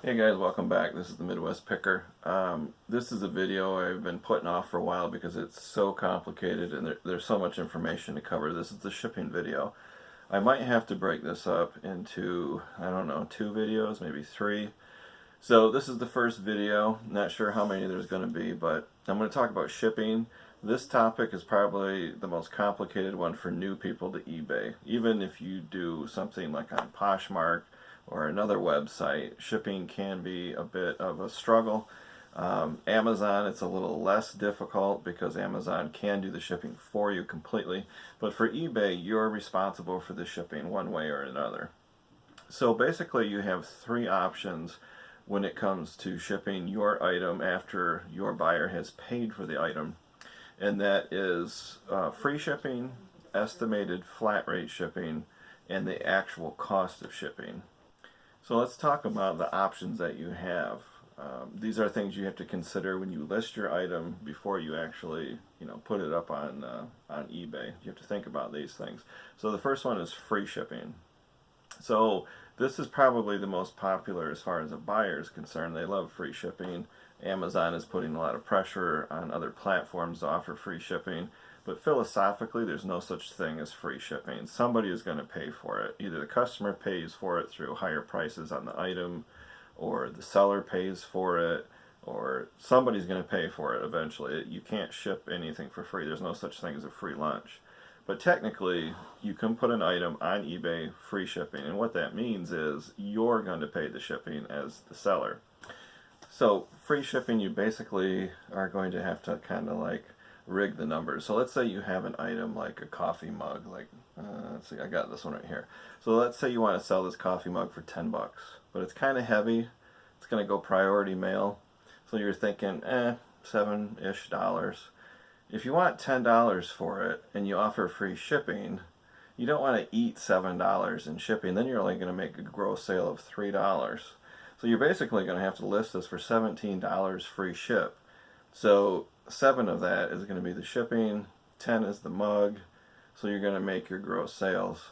Hey guys, welcome back. This is the Midwest Picker. This is a video I've been putting off for a while because it's so complicated and there's so much information to cover. This is the shipping video. I might have to break this up into, I don't know, 2 videos, maybe 3. So this is the first video. Not sure how many there's going to be, but I'm going to talk about shipping. This topic is probably the most complicated one for new people to eBay. Even if you do something like on Poshmark or another website, shipping can be a bit of a struggle. Amazon, it's a little less difficult because Amazon can do the shipping for you completely. But for eBay, you're responsible for the shipping one way or another. So basically you have 3 options when it comes to shipping your item after your buyer has paid for the item. And that is free shipping, estimated flat rate shipping, and the actual cost of shipping. So let's talk about the options that you have. These are things you have to consider when you list your item before you actually, put it up on eBay. You have to think about these things. So the first one is free shipping. So this is probably the most popular as far as a buyer is concerned. They love free shipping. Amazon is putting a lot of pressure on other platforms to offer free shipping. But philosophically, there's no such thing as free shipping. Somebody is going to pay for it. Either the customer pays for it through higher prices on the item, or the seller pays for it, or somebody's going to pay for it eventually. You can't ship anything for free. There's no such thing as a free lunch. But technically, you can put an item on eBay free shipping, and what that means is you're going to pay the shipping as the seller. So free shipping, you basically are going to have to kind of like rig the numbers. So let's say you have an item like a coffee mug, like let's see, I got this one right here. So let's say you want to sell this coffee mug for 10 bucks, but it's kind of heavy. It's going to go priority mail. So you're thinking, $7-ish. If you want $10 for it and you offer free shipping, you don't want to eat $7 in shipping. Then you're only going to make a gross sale of $3. So you're basically going to have to list this for $17 free ship. So 7 of that is going to be the shipping, 10 is the mug, so you're going to make your gross sales.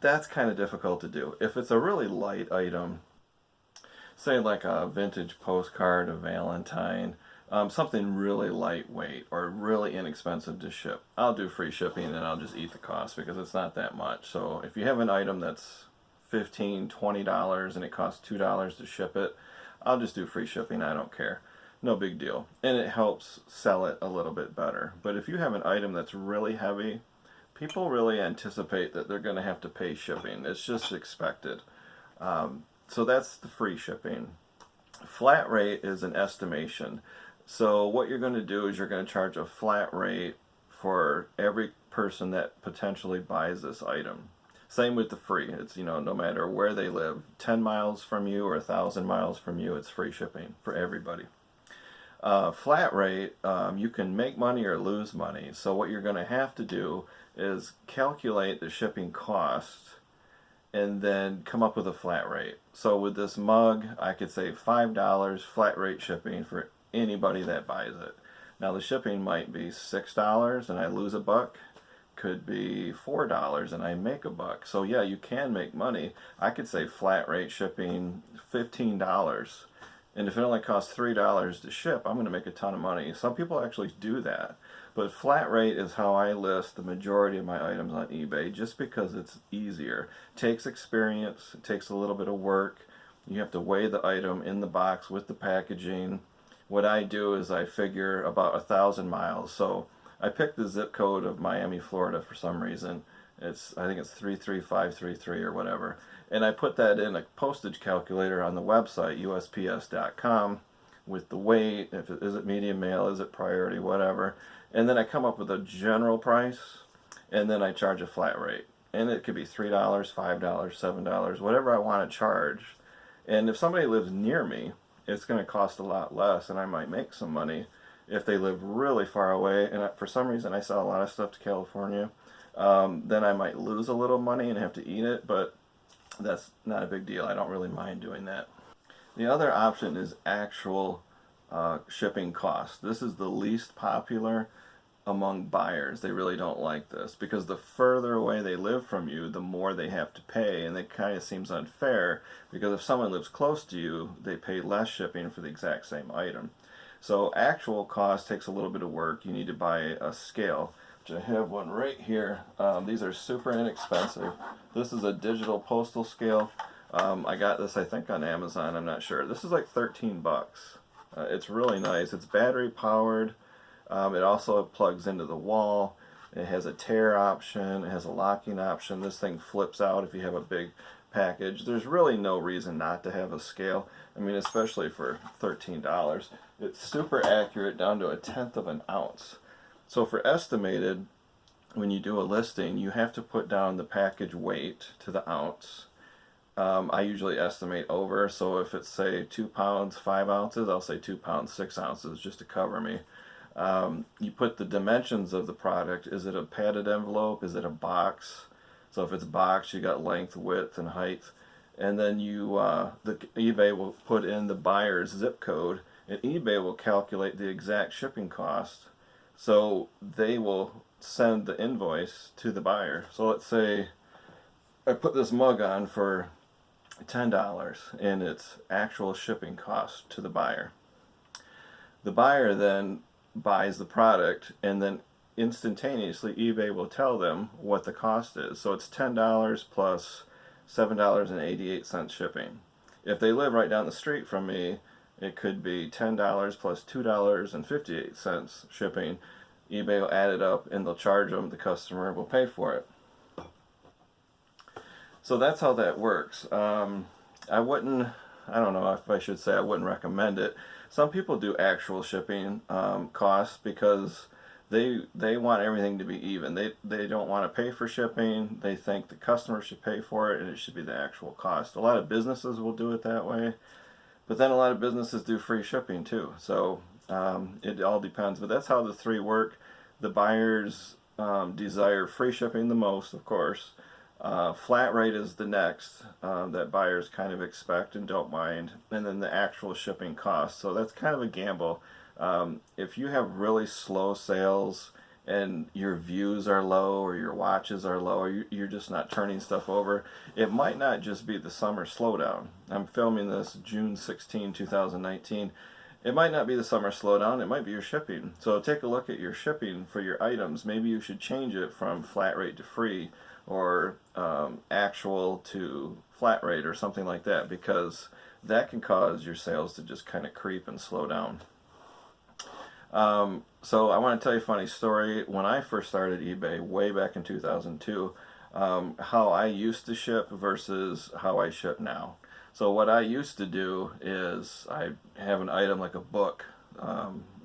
That's kind of difficult to do. If it's a really light item, say like a vintage postcard, a Valentine, something really lightweight or really inexpensive to ship, I'll do free shipping and I'll just eat the cost because it's not that much. So if you have an item that's $15, $20 and it costs $2 to ship it, I'll just do free shipping. I don't care. No big deal. And it helps sell it a little bit better. But if you have an item that's really heavy, people really anticipate that they're going to have to pay shipping. It's just expected. So that's the free shipping. Flat rate is an estimation. So what you're going to do is you're going to charge a flat rate for every person that potentially buys this item. Same with the free. It's, no matter where they live, 10 miles from you or 1,000 miles from you, it's free shipping for everybody. Flat rate, you can make money or lose money. So what you're going to have to do is calculate the shipping cost and then come up with a flat rate. So with this mug, I could say $5 flat rate shipping for anybody that buys it. Now the shipping might be $6 and I lose a buck. Could be $4 and I make a buck. So yeah, you can make money. I could say flat rate shipping $15. And if it only costs $3 to ship, I'm going to make a ton of money. Some people actually do that. But flat rate is how I list the majority of my items on eBay just because it's easier. It takes experience. It takes a little bit of work. You have to weigh the item in the box with the packaging. What I do is I figure about 1,000 miles. So I picked the zip code of Miami, Florida for some reason. I think it's 33533 or whatever. And I put that in a postage calculator on the website, USPS.com, with the weight, is it medium mail, is it priority, whatever. And then I come up with a general price, and then I charge a flat rate. And it could be $3, $5, $7, whatever I want to charge. And if somebody lives near me, it's going to cost a lot less, and I might make some money. If they live really far away, and for some reason I sell a lot of stuff to California, then I might lose a little money and have to eat it, but that's not a big deal. I don't really mind doing that. The other option is actual shipping cost. This is the least popular. among buyers. They really don't like this because the further away they live from you, the more they have to pay, and it kind of seems unfair because if someone lives close to you, they pay less shipping for the exact same item. So actual cost takes a little bit of work. You need to buy a scale, which I have one right here. These are super inexpensive. This is a digital postal scale. I got this, I think, on Amazon. I'm not sure. This is like 13 bucks. It's really nice. It's battery powered. It also plugs into the wall. It has a tear option. It has a locking option. This thing flips out if you have a big package. There's really no reason not to have a scale. I mean, especially for $13. It's super accurate down to 1/10 of an ounce. So for estimated, when you do a listing, you have to put down the package weight to the ounce. I usually estimate over, so if it's, say, 2 pounds, 5 ounces, I'll say 2 pounds, 6 ounces, just to cover me. You put the dimensions of the product. Is it a padded envelope? Is it a box? So if it's box, you got length, width, and height. And then eBay will put in the buyer's zip code, and eBay will calculate the exact shipping cost. So they will send the invoice to the buyer. So let's say I put this mug on for $10 and its actual shipping cost to the buyer. The buyer then buys the product, and then instantaneously eBay will tell them what the cost is. So it's $10 plus $7.88 shipping. If they live right down the street from me, it could be $10 plus $2.58 shipping. eBay will add it up and they'll charge them. The customer will pay for it. So that's how that works. I don't know if I should say I wouldn't recommend it. Some people do actual shipping costs because they want everything to be even. They don't want to pay for shipping. They think the customer should pay for it and it should be the actual cost. A lot of businesses will do it that way, but then a lot of businesses do free shipping too. So it all depends, but that's how the three work. The buyers desire free shipping the most, of course. Flat rate is the next that buyers kind of expect and don't mind, and then the actual shipping cost. So that's kind of a gamble. If you have really slow sales and your views are low or your watches are low or you're just not turning stuff over, it might not just be the summer slowdown. I'm filming this June 16, 2019. It might not be the summer slowdown, it might be your shipping. So take a look at your shipping for your items. Maybe you should change it from flat rate to free, or actual to flat rate, or something like that, because that can cause your sales to just kind of creep and slow down. So I want to tell you a funny story. When I first started eBay way back in 2002, how I used to ship versus how I ship now. So what I used to do is I have an item like a book,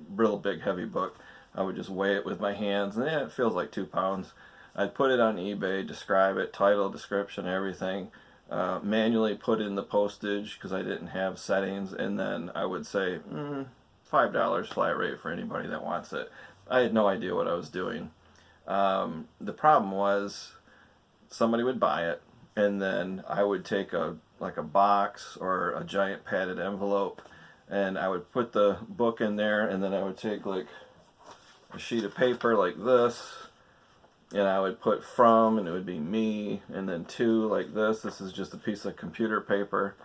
real big heavy book. I would just weigh it with my hands, and it feels like 2 pounds. I'd put it on eBay, describe it, title, description, everything, manually put in the postage because I didn't have settings, and then I would say $5 flat rate for anybody that wants it. I had no idea what I was doing. The problem was somebody would buy it, and then I would take a box or a giant padded envelope, and I would put the book in there, and then I would take like a sheet of paper like this, and I would put from, and it would be me, and then to like this. This is just a piece of computer paper.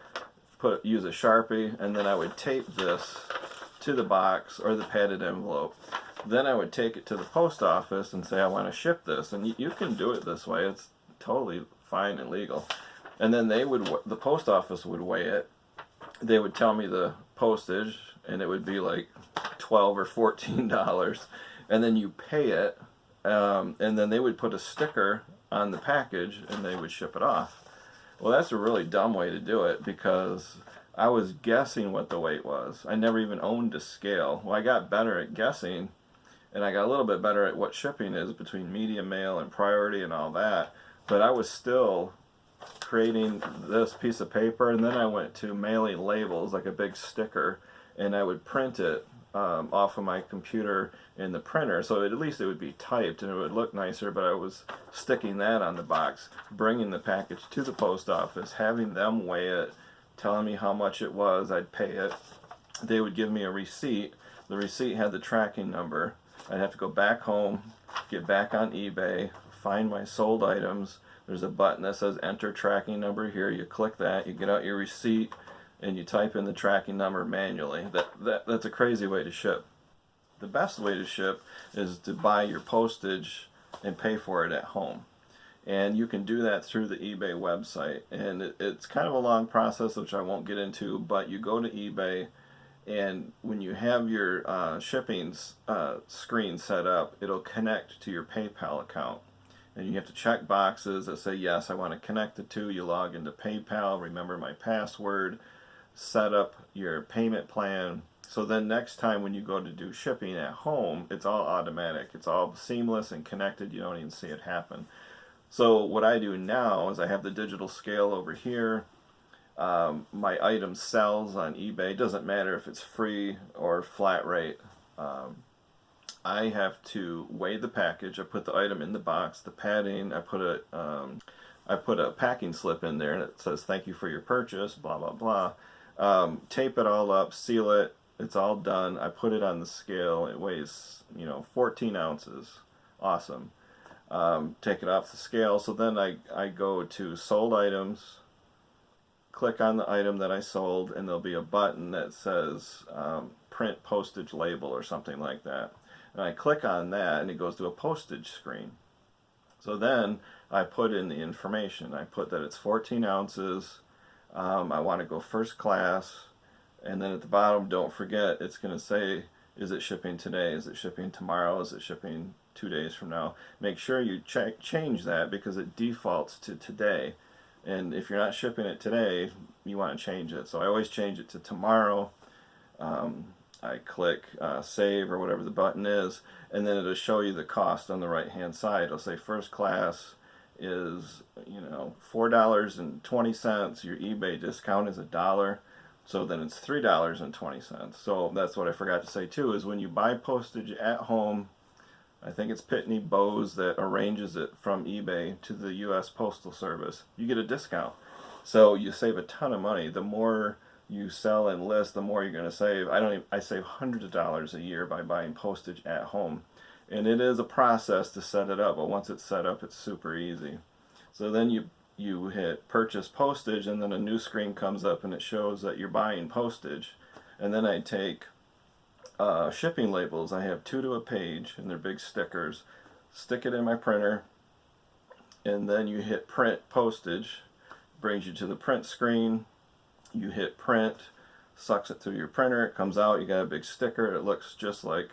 Use a Sharpie, and then I would tape this to the box or the padded envelope. Then I would take it to the post office and say I want to ship this, and you can do it this way. It's totally fine and legal. And then the post office would weigh it. They would tell me the postage, and it would be like $12 or $14, and then you pay it. And then they would put a sticker on the package and they would ship it off. Well, that's a really dumb way to do it because I was guessing what the weight was. I never even owned a scale. Well, I got better at guessing, and I got a little bit better at what shipping is between medium, mail, and priority and all that. But I was still creating this piece of paper, and then I went to mailing labels, like a big sticker, and I would print it off of my computer in the printer, so at least it would be typed and it would look nicer. But I was sticking that on the box, bringing the package to the post office, having them weigh it, telling me how much it was. I'd pay it. They would give me a receipt. The receipt had the tracking number, I'd have to go back home, get back on eBay, find my sold items. There's a button that says enter tracking number here. You click that, you get out your receipt, and you type in the tracking number manually. That's a crazy way to ship. The best way to ship is to buy your postage and pay for it at home. And you can do that through the eBay website. And it's kind of a long process, which I won't get into, but you go to eBay, and when you have your shipping screen set up, it'll connect to your PayPal account. And you have to check boxes that say, yes, I want to connect the two. You log into PayPal, remember my password, set up your payment plan. So then next time when you go to do shipping at home, it's all automatic. It's all seamless and connected. You don't even see it happen. So what I do now is I have the digital scale over here. My item sells on eBay. It doesn't matter if it's free or flat rate. I have to weigh the package. I put the item in the box, the padding. I put a packing slip in there, and it says thank you for your purchase, blah blah blah. Tape it all up, seal it. It's all done. I put it on the scale. It weighs 14 ounces. Awesome. Take it off the scale. So then I go to sold items, click on the item that I sold, and there'll be a button that says print postage label or something like that. And I click on that, and it goes to a postage screen. So then I put in the information. I put that it's 14 ounces. I want to go first class. And then at the bottom, don't forget, it's going to say, is it shipping today? Is it shipping tomorrow? Is it shipping 2 days from now? Make sure you change that, because it defaults to today. And if you're not shipping it today, you want to change it. So I always change it to tomorrow. I click save or whatever the button is, and then it'll show you the cost on the right hand side. It'll say first class is $4.20. Your eBay discount is $1. So then it's $3.20. So that's what I forgot to say too, is when you buy postage at home, I think it's Pitney Bowes that arranges it from eBay to the U.S. Postal Service, you get a discount. So you save a ton of money. The more you sell and list, the more you're going to save. I save hundreds of dollars a year by buying postage at home. And it is a process to set it up, but once it's set up, it's super easy. So then you hit purchase postage, and then a new screen comes up and it shows that you're buying postage. And then I take shipping labels. I have 2 to a page, and they're big stickers. Stick it in my printer, and then you hit print postage. Brings you to the print screen. You hit print, sucks it through your printer, it comes out, you got a big sticker. It looks just like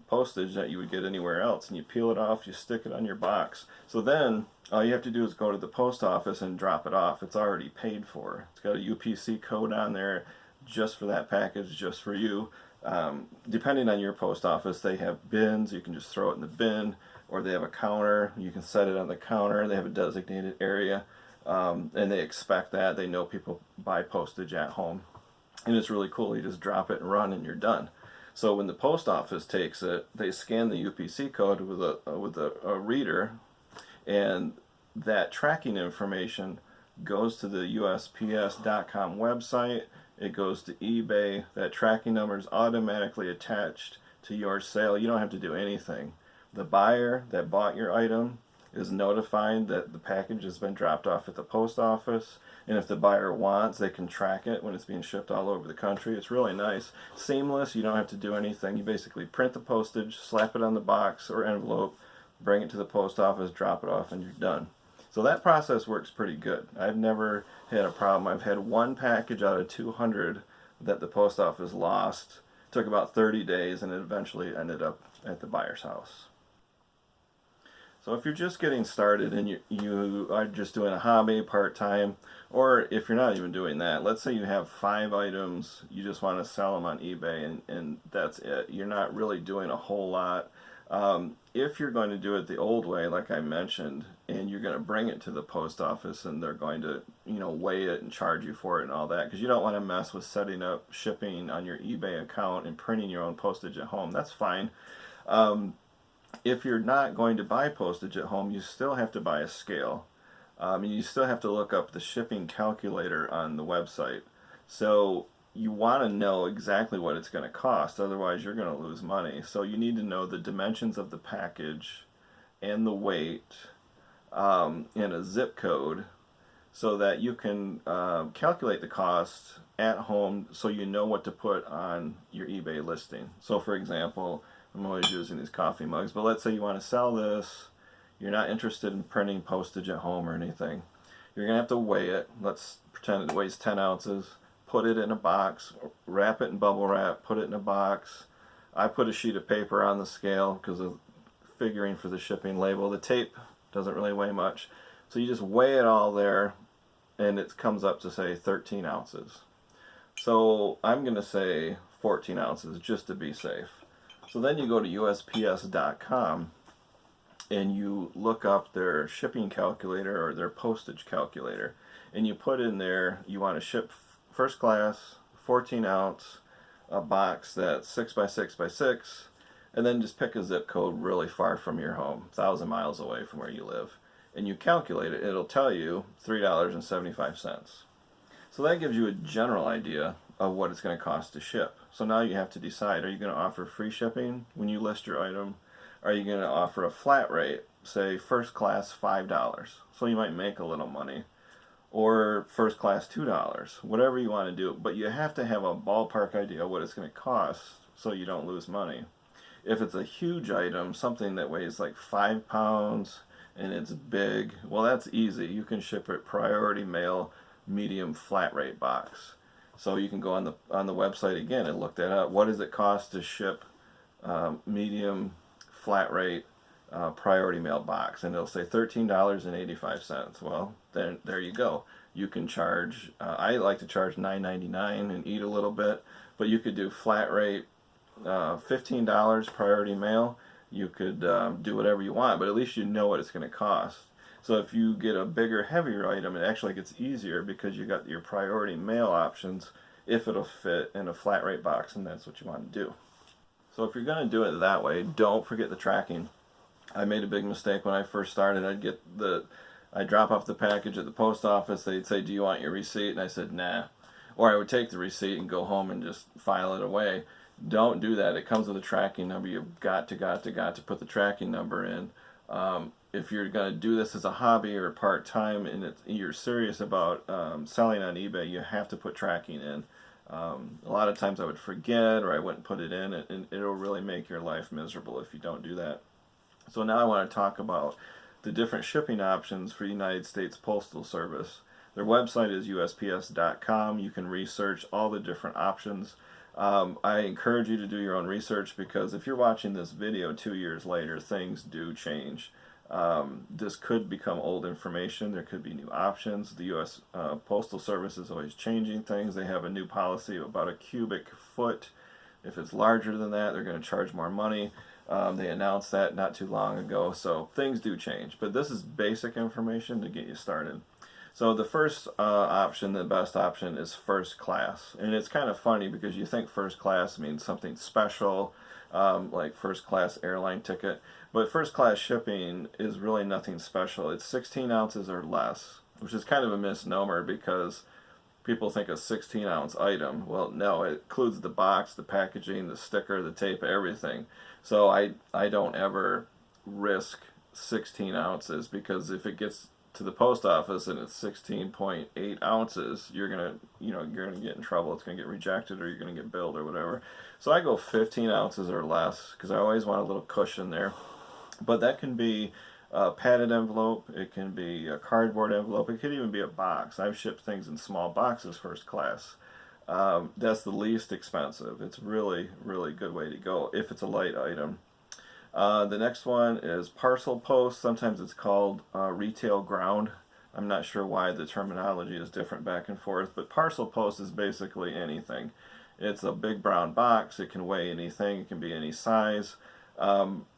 postage that you would get anywhere else, and you peel it off, you stick it on your box. So then all you have to do is go to the post office and drop it off. It's already paid for. It's got a UPC code on there just for that package, just for you. Depending on your post office, they have bins. You can just throw it in the bin, or they have a counter. You can set it on the counter. They have a designated area. And they expect that. They know people buy postage at home. And it's really cool. You just drop it and run, and you're done. So when the post office takes it, they scan the UPC code with a reader, and that tracking information goes to the USPS.com website. It goes to eBay. That tracking number is automatically attached to your sale. You don't have to do anything. The buyer that bought your item is notified that the package has been dropped off at the post office, and if the buyer wants, they can track it when it's being shipped all over the country. It's really nice. Seamless. You don't have to do anything. You basically print the postage, slap it on the box or envelope, bring it to the post office, drop it off, and you're done. So that process works pretty good. I've never had a problem. I've had one package out of 200 that the post office lost. It took about 30 days, and it eventually ended up at the buyer's house. So if you're just getting started and you are just doing a hobby part-time, or if you're not even doing that, let's say you have 5 items, you just want to sell them on eBay, and that's it. You're not really doing a whole lot. If you're going to do it the old way, like I mentioned, and you're going to bring it to the post office, and they're going to weigh it and charge you for it and all that, because you don't want to mess with setting up shipping on your eBay account and printing your own postage at home. That's fine. If you're not going to buy postage at home, you still have to buy a scale. And you still have to look up the shipping calculator on the website. So you want to know exactly what it's going to cost, otherwise you're going to lose money. So you need to know the dimensions of the package and the weight, and a zip code, so that you can calculate the cost at home, so you know what to put on your eBay listing. So for example, I'm always using these coffee mugs, but let's say you want to sell this, you're not interested in printing postage at home or anything. You're going to have to weigh it. Let's pretend it weighs 10 ounces. Put it in a box, wrap it in bubble wrap, put it in a box. I put a sheet of paper on the scale because of figuring for the shipping label. The tape doesn't really weigh much. So you just weigh it all there, and it comes up to, say, 13 ounces. So I'm going to say 14 ounces just to be safe. So then you go to USPS.com and you look up their shipping calculator or their postage calculator, and you put in there you want to ship first class, 14 ounce, a box that's 6 by 6 by 6, and then just pick a zip code really far from your home, 1,000 miles away from where you live, and you calculate it. It'll tell you $3.75. So that gives you a general idea of what it's going to cost to ship. So now you have to decide, are you going to offer free shipping when you list your item? Are you going to offer a flat rate, say first class $5, so you might make a little money, or first class $2, whatever you want to do, but you have to have a ballpark idea of what it's going to cost so you don't lose money. If it's a huge item, something that weighs like 5 pounds and it's big, well, that's easy. You can ship it priority mail, medium flat rate box. So you can go on the website again and look that up. What does it cost to ship medium flat rate priority mail box? And it'll say $13.85. Well, then there you go. You can charge, I like to charge $9.99 and eat a little bit, but you could do flat rate $15 priority mail. You could do whatever you want, but at least you know what it's going to cost. So if you get a bigger, heavier item, it actually gets easier because you got your priority mail options if it'll fit in a flat rate box, and that's what you want to do. So if you're going to do it that way, don't forget the tracking. I made a big mistake when I first started. I'd drop off the package at the post office. They'd say, "Do you want your receipt?" And I said, "Nah." Or I would take the receipt and go home and just file it away. Don't do that. It comes with a tracking number. You've got to put the tracking number in. If you're going to do this as a hobby or part-time and you're serious about selling on eBay, you have to put tracking in. A lot of times I would forget, or I wouldn't put it in, and it'll really make your life miserable if you don't do that. So now I want to talk about the different shipping options for United States Postal Service. Their website is USPS.com. You can research all the different options. I encourage you to do your own research, because if you're watching this video 2 years later, things do change. This could become old information. There could be new options. The U.S. Postal Service is always changing things. They have a new policy about a cubic foot. If it's larger than that, they're going to charge more money. They announced that not too long ago, so things do change. But this is basic information to get you started. So the first option, the best option, is first class. And it's kind of funny because you think first class means something special, like first class airline ticket. But first class shipping is really nothing special. It's 16 ounces or less, which is kind of a misnomer because people think a 16-ounce item. Well, no, it includes the box, the packaging, the sticker, the tape, everything. So I don't ever risk 16 ounces, because if it gets to the post office and it's 16.8 ounces, you're gonna get in trouble. It's gonna get rejected, or you're gonna get billed or whatever. So I go 15 ounces or less because I always want a little cushion there. But that can be a padded envelope, it can be a cardboard envelope, it could even be a box. I've shipped things in small boxes first class. That's the least expensive. It's really, really good way to go if it's a light item. The next one is parcel post. Sometimes it's called retail ground. I'm not sure why the terminology is different back and forth, but parcel post is basically anything. It's a big brown box. It can weigh anything. It can be any size.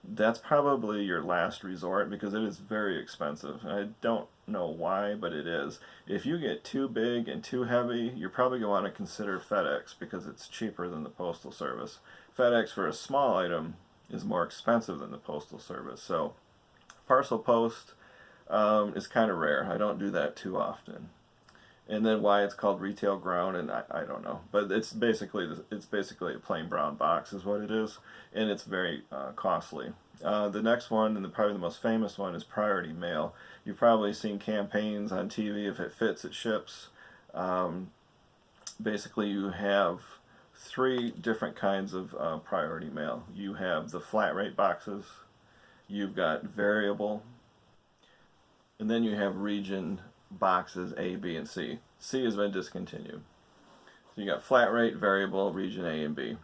That's probably your last resort because it is very expensive. I don't know why, but it is. If you get too big and too heavy, you're probably going to want to consider FedEx because it's cheaper than the Postal Service. FedEx for a small item is more expensive than the Postal Service. So parcel post is kind of rare. I don't do that too often. And then why it's called retail ground, and I don't know, but it's basically a plain brown box is what it is, and it's very costly. The next one, and probably the most famous one, is priority mail. You've probably seen campaigns on TV. If it fits, it ships. Basically, you have three different kinds of priority mail. You have the flat rate boxes, you've got variable, and then you have region boxes A, B, and C. C has been discontinued. So you got flat rate, variable, region A and B.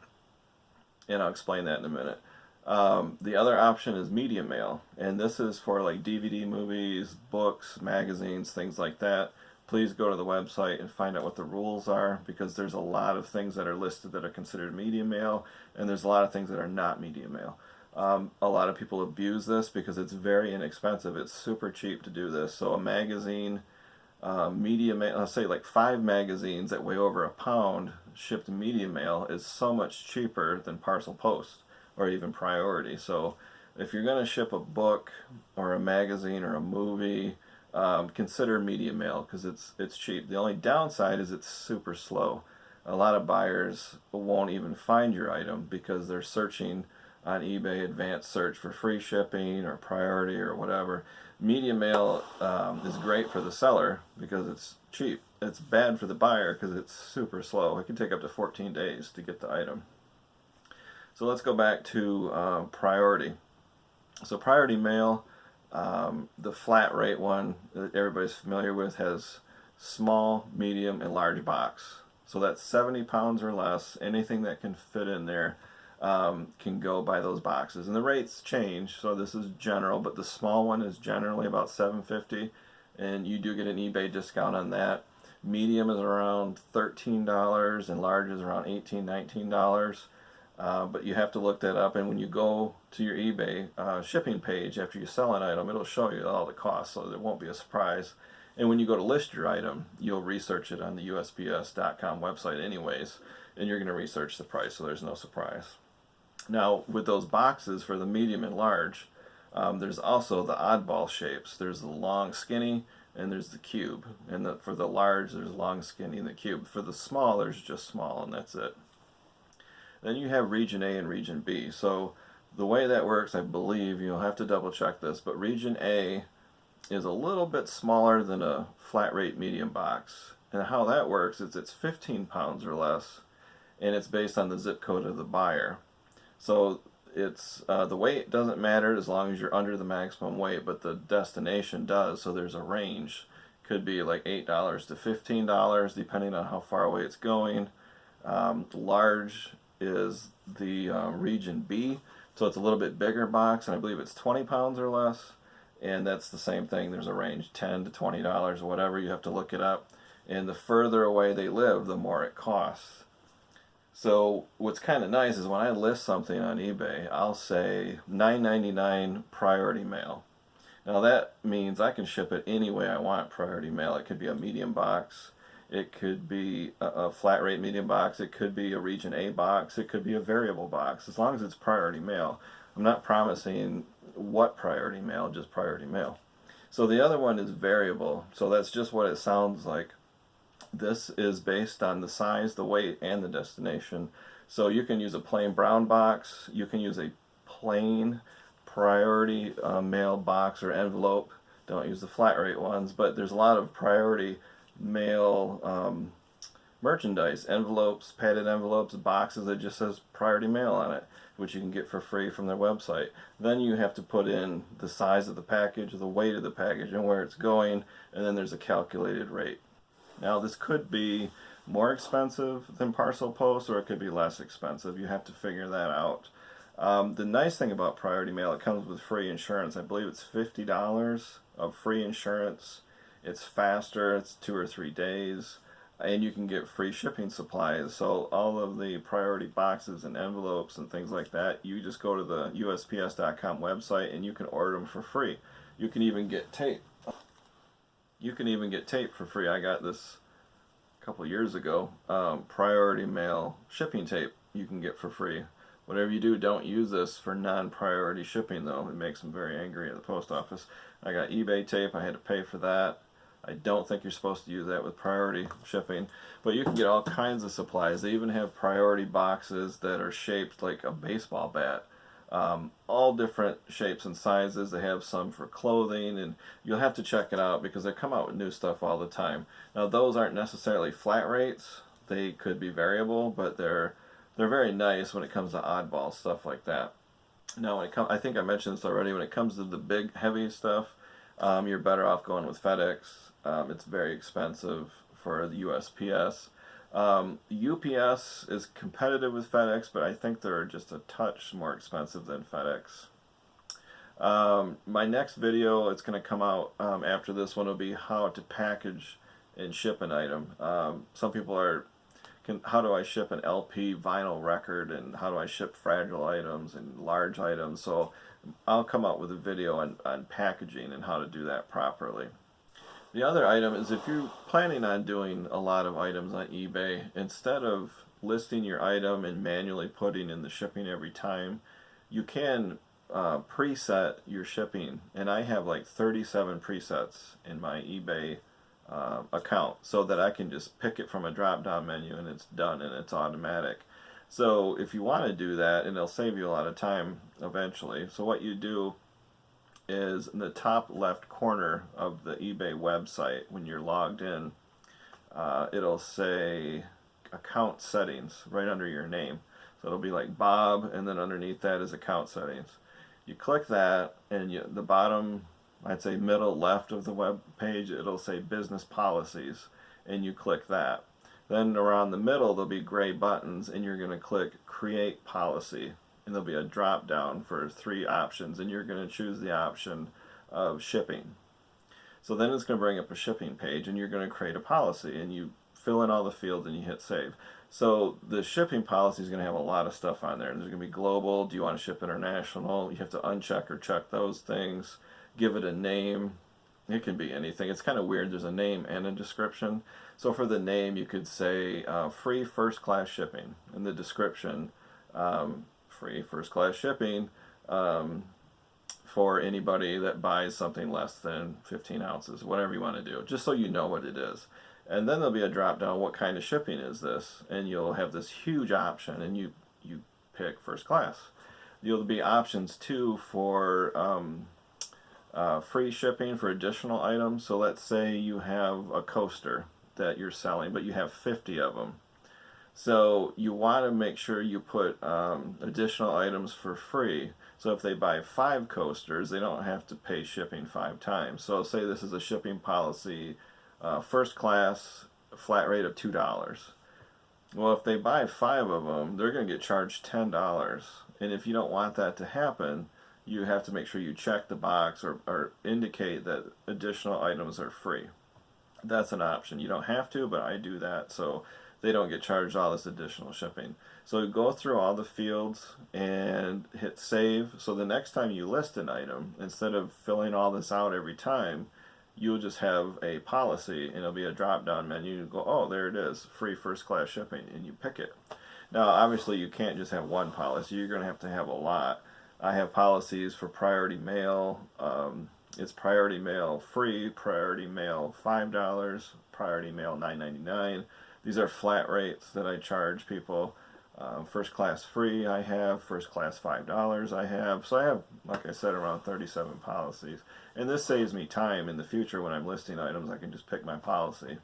And I'll explain that in a minute. The other option is media mail, and this is for like DVD movies, books, magazines, things like that. Please go to the website and find out what the rules are, because there's a lot of things that are listed that are considered media mail, and there's a lot of things that are not media mail. A lot of people abuse this because it's very inexpensive. It's super cheap to do this. So a magazine, media mail, let's say like 5 magazines that weigh over a pound shipped media mail is so much cheaper than parcel post or even priority. So if you're going to ship a book or a magazine or a movie, consider media mail because it's cheap. The only downside is it's super slow. A lot of buyers won't even find your item because they're searching on eBay advanced search for free shipping or priority or whatever. Media mail is great for the seller because it's cheap. It's bad for the buyer because it's super slow. It can take up to 14 days to get the item. So let's go back to priority. So priority mail, the flat rate one that everybody's familiar with, has small, medium, and large box. So that's 70 pounds or less. Anything that can fit in there can go by those boxes, and the rates change. So this is general, but the small one is generally about $7.50, and you do get an eBay discount on that. Medium is around $13, and large is around $18, $19. But you have to look that up, and when you go to your eBay shipping page after you sell an item, it'll show you all the costs, so there won't be a surprise. And when you go to list your item, you'll research it on the USPS.com website anyways, and you're going to research the price, so there's no surprise. Now, with those boxes for the medium and large, there's also the oddball shapes. There's the long, skinny, and there's the cube. And for the large, there's long, skinny, and the cube. For the small, there's just small, and that's it. Then you have region A and region B. So the way that works, I believe, you'll have to double check this, but region A is a little bit smaller than a flat rate medium box. And how that works is it's 15 pounds or less, and it's based on the zip code of the buyer. So it's the weight doesn't matter as long as you're under the maximum weight, but the destination does. So there's a range. Could be like $8 to $15 depending on how far away it's going. Large is the region B, so it's a little bit bigger box, and I believe it's 20 pounds or less, and that's the same thing. There's a range, $10 to $20 or whatever. You have to look it up, and the further away they live, the more it costs. So what's kind of nice is when I list something on eBay, I'll say $9.99 priority mail. Now that means I can ship it any way I want priority mail. It could be a medium box, it could be a flat rate medium box, it could be a region A box, it could be a variable box, as long as it's priority mail. I'm not promising what priority mail, just priority mail. So the other one is variable, so that's just what it sounds like. This is based on the size, the weight, and the destination. So you can use a plain brown box, you can use a plain priority mail box or envelope. Don't use the flat rate ones, but there's a lot of priority mail merchandise, envelopes, padded envelopes, boxes that just says priority mail on it, which you can get for free from their website. Then you have to put in the size of the package, the weight of the package, and where it's going, and then there's a calculated rate. Now this could be more expensive than parcel post, or it could be less expensive. You have to figure that out. The nice thing about priority mail, it comes with free insurance. I believe it's $50 of free insurance. It's faster, it's 2 or 3 days, and you can get free shipping supplies. So all of the priority boxes and envelopes and things like that, you just go to the USPS.com website and you can order them for free. You can even get tape. You can even get tape for free. I got this a couple years ago. Priority mail shipping tape you can get for free. Whatever you do, don't use this for non-priority shipping though. It makes them very angry at the post office. I got eBay tape. I had to pay for that. I don't think you're supposed to use that with priority shipping, but you can get all kinds of supplies. They even have priority boxes that are shaped like a baseball bat. All different shapes and sizes. They have some for clothing, and you'll have to check it out because they come out with new stuff all the time. Now those aren't necessarily flat rates. They could be variable, but they're very nice when it comes to oddball stuff like that. Now, I think I mentioned this already. When it comes to the big, heavy stuff, you're better off going with FedEx. It's very expensive for the USPS. UPS is competitive with FedEx, but I think they're just a touch more expensive than FedEx. My next video, it's going to come out after this one, will be how to package and ship an item. Some people are, how do I ship an LP vinyl record, and how do I ship fragile items and large items? So I'll come out with a video on packaging and how to do that properly. The other item is, if you're planning on doing a lot of items on eBay, instead of listing your item and manually putting in the shipping every time, you can preset your shipping. And I have like 37 presets in my eBay account, so that I can just pick it from a drop down menu and it's done and it's automatic. So if you want to do that, and it'll save you a lot of time eventually. So what you do is, in the top left corner of the eBay website, when you're logged in, it'll say account settings right under your name. So it'll be like Bob, and then underneath that is account settings. You click that, and the bottom, I'd say middle left of the web page, it'll say business policies, and you click that. Then around the middle there'll be gray buttons, and you're going to click create policy, and there'll be a drop down for 3 options, and you're going to choose the option of shipping. So then it's going to bring up a shipping page, and you're going to create a policy, and you fill in all the fields and you hit save. So the shipping policy is going to have a lot of stuff on there. There's going to be global. Do you want to ship international? You have to uncheck or check those things. Give it a name. It can be anything. It's kind of weird. There's a name and a description. So for the name, you could say free first class shipping. In the description, free first class shipping for anybody that buys something less than 15 ounces, whatever you want to do, just so you know what it is. And then there'll be a drop down, what kind of shipping is this? And you'll have this huge option, and you pick first class. There'll be options too for free shipping for additional items. So let's say you have a coaster that you're selling, but you have 50 of them. So you want to make sure you put additional items for free. So if they buy 5 coasters, they don't have to pay shipping 5 times. So say this is a shipping policy, first class, flat rate of $2. Well, if they buy 5 of them, they're going to get charged $10. And if you don't want that to happen, you have to make sure you check the box or indicate that additional items are free. That's an option. You don't have to, but I do that so they don't get charged all this additional shipping. So go through all the fields and hit save. So the next time you list an item, instead of filling all this out every time, you'll just have a policy, and it'll be a drop down menu. You go, oh, there it is, free first class shipping, and you pick it. Now obviously you can't just have one policy. You're going to have a lot. I have policies for priority mail. It's priority mail free, priority mail $5, priority mail $9.99. These are flat rates that I charge people. First class free I have, first class $5 I have. So I have, like I said, around 37 policies. And this saves me time in the future when I'm listing items. I can just pick my policy.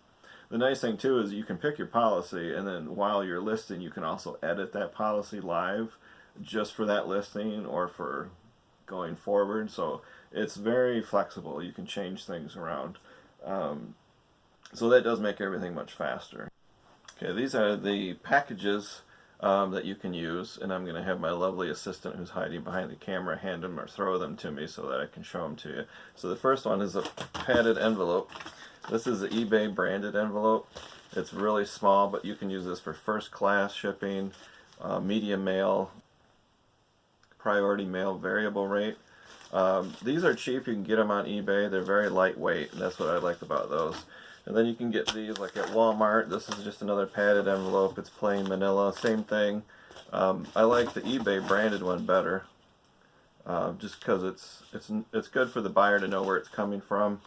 The nice thing too is you can pick your policy, and then while you're listing you can also edit that policy live just for that listing or for going forward. So it's very flexible. You can change things around. So that does make everything much faster. Okay, these are the packages that you can use, and I'm going to have my lovely assistant who's hiding behind the camera hand them or throw them to me so that I can show them to you. So the first one is a padded envelope. This is an eBay branded envelope. It's really small, but you can use this for first class shipping, medium mail, priority mail, variable rate. These are cheap. You can get them on eBay. They're very lightweight, and that's what I like about those. And then you can get these like at Walmart. This is just another padded envelope. It's plain manila, same thing. I like the eBay branded one better, just because it's good for the buyer to know where it's coming from.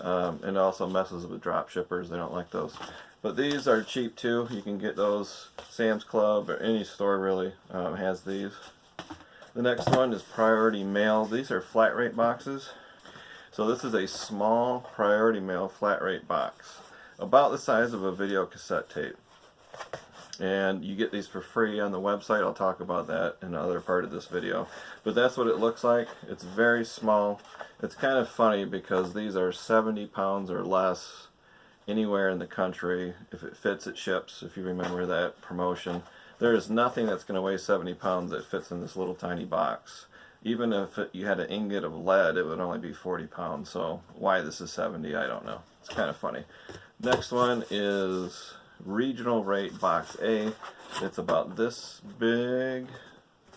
and also messes with drop shippers. They don't like those. But these are cheap too. You can get those. Sam's Club or any store really has these. The next one is Priority Mail. These are flat rate boxes. So this is a small Priority Mail flat rate box, about the size of a video cassette tape. And you get these for free on the website. I'll talk about that in another part of this video. But that's what it looks like. It's very small. It's kind of funny because these are 70 pounds or less anywhere in the country. If it fits, it ships, if you remember that promotion. There is nothing that's going to weigh 70 pounds that fits in this little tiny box. Even if you had an ingot of lead, it would only be 40 pounds. So why this is 70, I don't know. It's kind of funny. Next one is Regional Rate Box A. It's about this big.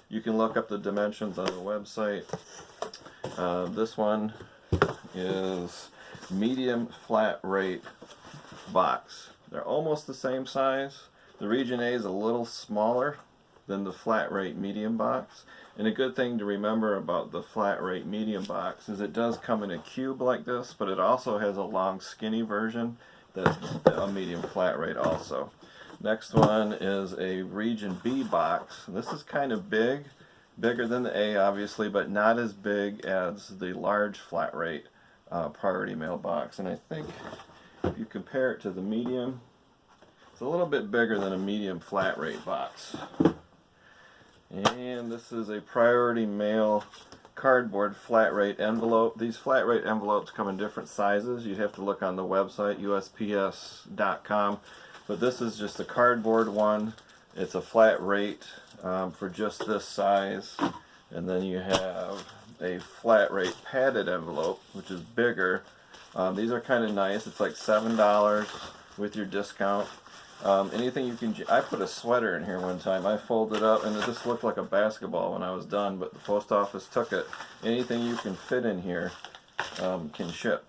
You can look up the dimensions on the website. This one is Medium Flat Rate Box. They're almost the same size. The Region A is a little smaller than the Flat Rate Medium box. And a good thing to remember about the Flat Rate Medium box is it does come in a cube like this, but it also has a long skinny version that's a medium flat rate also. Next one is a Region B box. This is kind of big, bigger than the A obviously, but not as big as the large flat rate Priority Mail box. And I think if you compare it to the medium, it's a little bit bigger than a medium flat rate box. And this is a Priority Mail cardboard flat rate envelope. These flat rate envelopes come in different sizes. You'd have to look on the website, USPS.com. But this is just a cardboard one. It's a flat rate for just this size. And then you have a flat rate padded envelope, which is bigger. These are kind of nice. It's like $7 with your discount. Anything you can. I put a sweater in here one time. I folded up and it just looked like a basketball when I was done, but the post office took it. Anything you can fit in here can ship.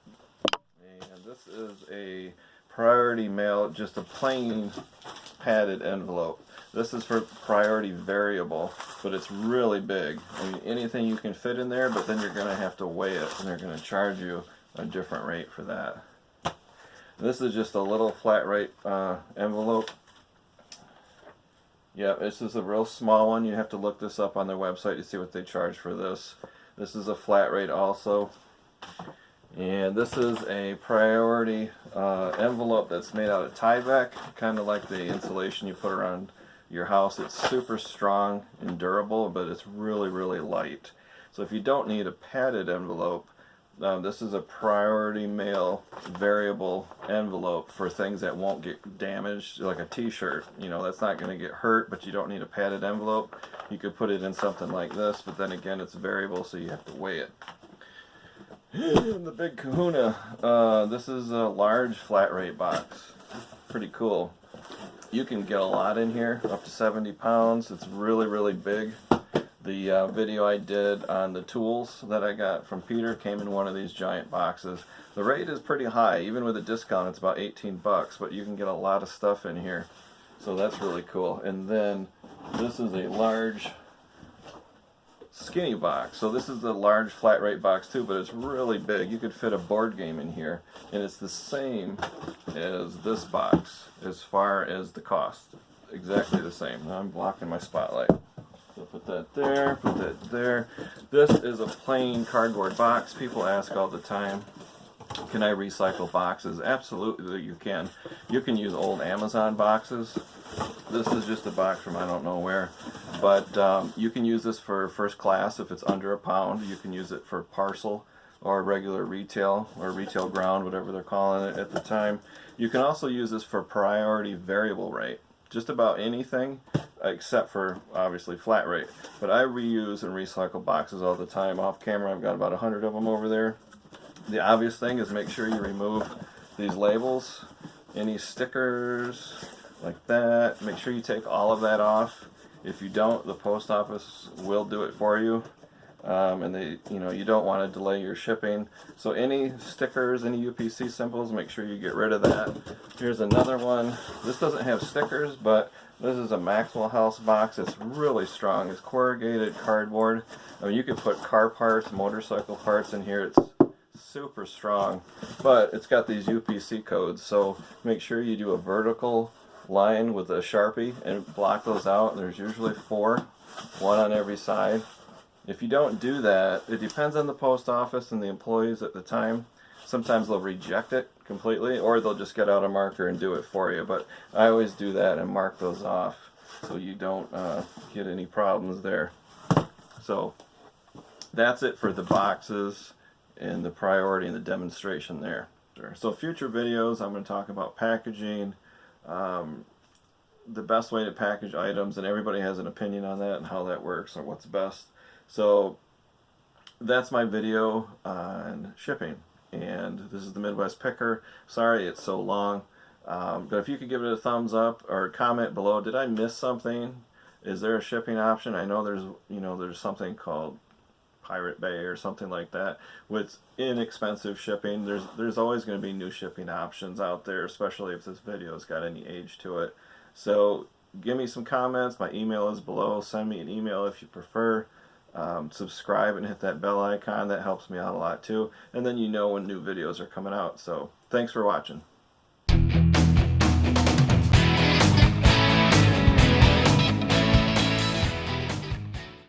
And this is a Priority Mail, just a plain padded envelope. This is for Priority Variable, but it's really big. I mean, anything you can fit in there, but then you're going to have to weigh it, and they're going to charge you a different rate for that. This is just a little flat rate envelope. Yeah, this is a real small one. You have to look this up on their website to see what they charge for this. This is a flat rate also. And this is a Priority envelope that's made out of Tyvek, kind of like the insulation you put around your house. It's super strong and durable, but it's really, really light. So if you don't need a padded envelope, this is a Priority Mail variable envelope for things that won't get damaged, like a t-shirt. You know, that's not going to get hurt, but you don't need a padded envelope. You could put it in something like this, but then again, it's variable, so you have to weigh it. The big kahuna. This is a large flat rate box. Pretty cool. You can get a lot in here, up to 70 pounds. It's really, really big. The video I did on the tools that I got from Peter came in one of these giant boxes. The rate is pretty high. Even with a discount, it's about 18 bucks, but you can get a lot of stuff in here. So that's really cool. And then this is a large skinny box. So this is a large flat rate box too, but it's really big. You could fit a board game in here, and it's the same as this box as far as the cost. Exactly the same. Now I'm blocking my spotlight. So put that there, put that there. This is a plain cardboard box. People ask all the time, can I recycle boxes? Absolutely you can. You can use old Amazon boxes. This is just a box from I don't know where. But you can use this for first class if it's under a pound. You can use it for parcel or regular retail or retail ground, whatever they're calling it at the time. You can also use this for Priority Variable Rate. Just about anything except for obviously flat rate. But I reuse and recycle boxes all the time. Off camera I've got about 100 of them over there. The obvious thing is make sure you remove these labels, any stickers like that. Make sure you take all of that off. If you don't, the post office will do it for you. And they, you don't want to delay your shipping. So any stickers, any UPC symbols, make sure you get rid of that. Here's another one. This doesn't have stickers, but this is a Maxwell House box. It's really strong. It's corrugated cardboard. I mean, you could put car parts, motorcycle parts in here. It's super strong, but it's got these UPC codes, so make sure you do a vertical line with a Sharpie and block those out. There's usually 4, 1 on every side. If you don't do that, it depends on the post office and the employees at the time. Sometimes they'll reject it completely, or they'll just get out a marker and do it for you, but I always do that and mark those off so you don't get any problems there. So that's it for the boxes and the priority and the demonstration there. So future videos, I'm going to talk about packaging, the best way to package items, and everybody has an opinion on that and how that works or what's best. So that's my video on shipping, and this is the Midwest Picker. Sorry it's so long, but if you could give it a thumbs up or comment below, did I miss something? Is there a shipping option? I know there's something called Pirate Bay or something like that with inexpensive shipping. There's always going to be new shipping options out there, especially if this video's got any age to it. So give me some comments. My email is below. Send me an email if you prefer. Subscribe and hit that bell icon. That helps me out a lot too, and then you know when new videos are coming out. So thanks for watching.